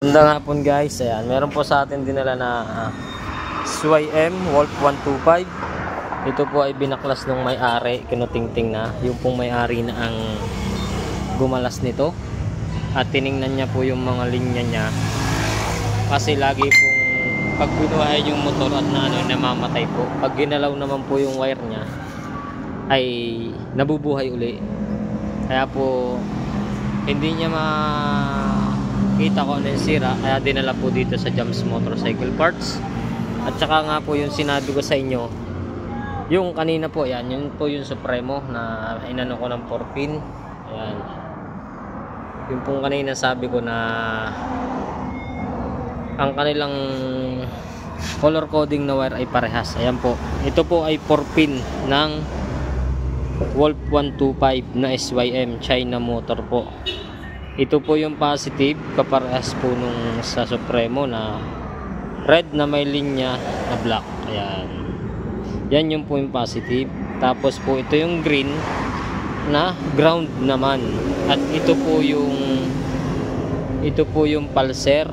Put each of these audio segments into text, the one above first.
Magandang hapon guys, ayan, meron po sa atin dinala na SYM Wolf 125. Ito po ay binaklas ng may-ari, kinutingting na, yung pong may-ari na ang gumalas nito. At tiningnan niya po yung mga linya niya. Kasi lagi pong pag binuhay yung motor at namamatay po. Pag ginalaw naman po yung wire niya, ay nabubuhay uli. Kaya po, hindi niya kita ko ano yung sira, kaya dinala po dito sa Jams Motorcycle Parts. At saka nga po yung sinabi ko sa inyo, yung kanina po, yan, yun po yung Supremo na inano ko ng 4-pin. Ayan, yung pong kanina sabi ko na ang kanilang color coding na wire ay parehas. Ayan po, ito po ay 4-pin ng Wolf 125 na SYM China motor po. Ito po yung positive, kaparehas po nung sa Supremo na red na may linya na black. Ayan, yan yung po yung positive. Tapos po ito yung green na ground naman. At ito po yung pulsar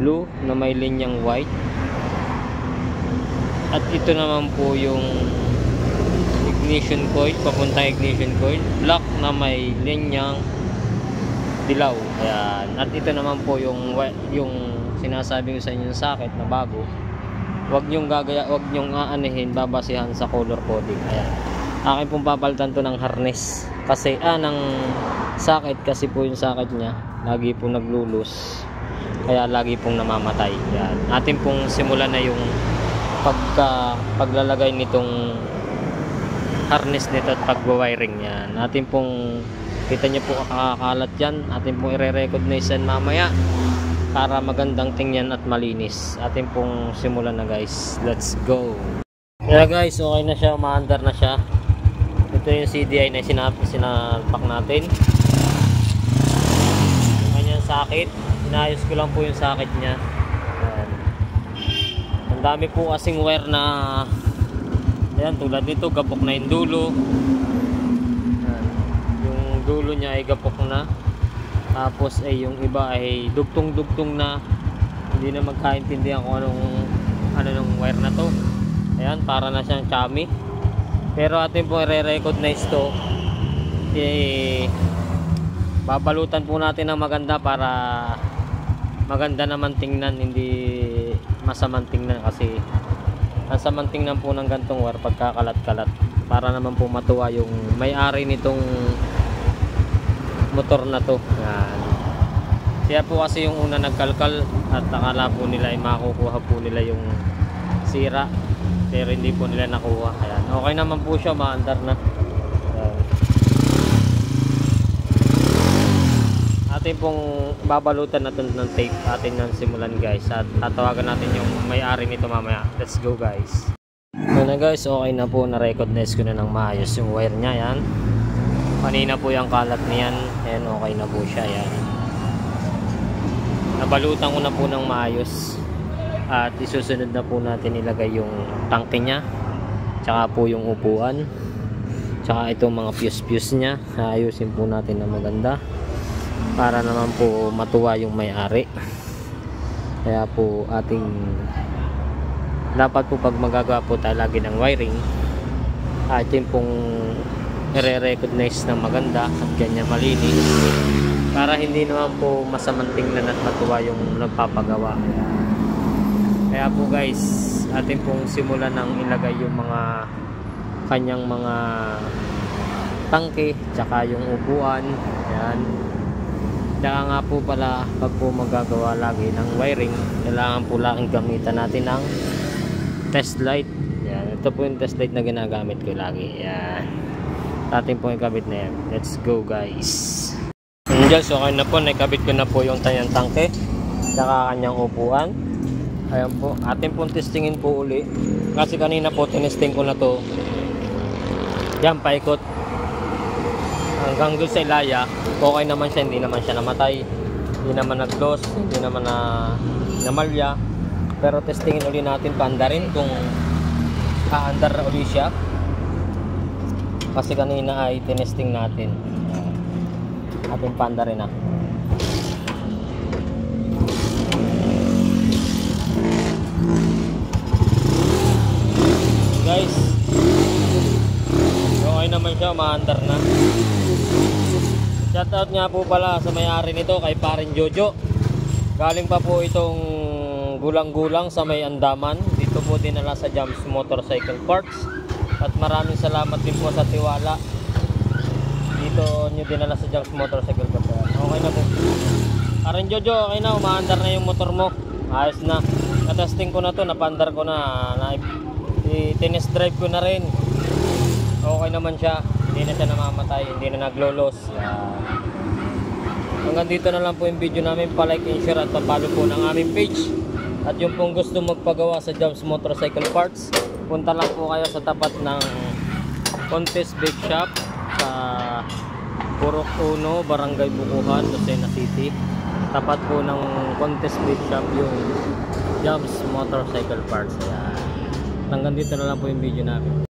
blue na may linyang white. At ito naman po yung ignition coil, papuntang ignition coil, black na may linyang dilaw. Ayan. At ito naman po yung sinasabi ko sa inyo, socket na bago. Huwag nyong aanihin, babasihan sa color coding. Ayan, akin pong papalitan to ng harness kasi ng socket, kasi po yung socket nya lagi po naglulus, kaya lagi pong namamatay. Ayan, atin pong simulan na yung paglalagay nitong harness nito at pagwa-wiring yan. Atin pong, kita nyo po kakakalat yan, atin pong i-recognize yan mamaya para magandang tingnan at malinis. Atin pong simulan na guys, let's go. Kaya guys, okay na siya, umaandar na siya. Ito yung CDI na sinalpak natin, yung kanyang socket. Inayos ko lang po yung socket nya. Ayan, ang dami po kasing wire na, ayan, tulad nito gapok na yung dulo. Dulo niya ay gapok na, tapos ay yung iba ay dugtong na, hindi na magkaintindihan kung ano nung wire na to. Ayan, para na siyang chami. Pero atin po i-recognize to, babalutan po natin ng maganda para maganda naman tingnan, hindi masamang tingnan. Kasi ang samang tingnan po ng gantong wire pagkakalat-kalat, para naman po matuwa yung may-ari nitong motor na to. Yan. Kaya po kasi yung una nagkalkal at akala po nila ay makukuha po nila yung sira, pero hindi po nila nakuha. Ayan, okay naman po siya, maandar na. Ayan. Atin pong babalutan natin ng tape, atin nang simulan guys, at tatawagan natin yung may-ari nito mamaya. Let's go guys. Ano guys, okay na po, na-recognize ko na ng maayos yung wire nya. Yan, kanina po yung kalat niyan. Ayan, okay na po siya. Ayan, nabalutan ko na po ng maayos. At isusunod na po natin ilagay yung tangke nya, tsaka po yung upuan, tsaka itong mga fuse nya. Ayusin po natin na maganda para naman po matuwa yung may-ari. Kaya po dapat po pag magagawa po tayo lagi ng wiring, atin pong i-recognize ng maganda at ganyan malinis, para hindi naman po masamang tingnan at matuwa yung nagpapagawa. Kaya po guys, atin pong simulan ng ilagay yung mga kanyang mga tangke, tsaka yung upuan. Ayan, tsaka nga po pala, pag po magagawa lagi ng wiring, kailangan po laging gamitan natin ng test light. Ayan, ito po yung test light na ginagamit ko lagi. Ayan, atin pong ikabit na yan. Let's go guys. Angels, okay na po, nakabit ko na po yung tanyang tangke saka kanyang upuan. Ayan po, atin pong testingin po uli, kasi kanina po tinesting ko na to. Yan, paikot hanggang doon sa ilaya. Okay naman siya, hindi naman siya namatay, hindi naman nag-loss, hindi naman namalya. Pero testingin uli natin, paandarin kung aandar uli siya, kasi kanina ay tinesting natin. Ating panda rin maandar na. Shoutout nga po pala sa may-ari nito, kay Parin Jojo. Galing pa po itong gulang-gulang sa may Andaman. Dito po dinala sa Jams Motorcycle Parts. At maraming salamat din po sa tiwala. Dito nyo dinala sa Jams Motorcycle Parts. Okay na po. Parin Jojo, okay na, umaandar na yung motor mo. Ayos na. Na-testing ko na to, napandar ko na. Tinest drive ko na rin. Okay naman siya. Hindi na siya namamatay, hindi na naglolos. Hanggang dito na lang po yung video namin. Pa-like and share at pa-follow po ng aming page. At yung pong gusto magpagawa sa Jams Motorcycle Parts, punta lang po kayo sa tapat ng Contest Bake Shop sa Purok 1, Barangay Bukuhan, Lucena City. Tapat po ng Contest Bake Shop yung Jams Motorcycle Parts. Hanggang dito na lang po yung video namin.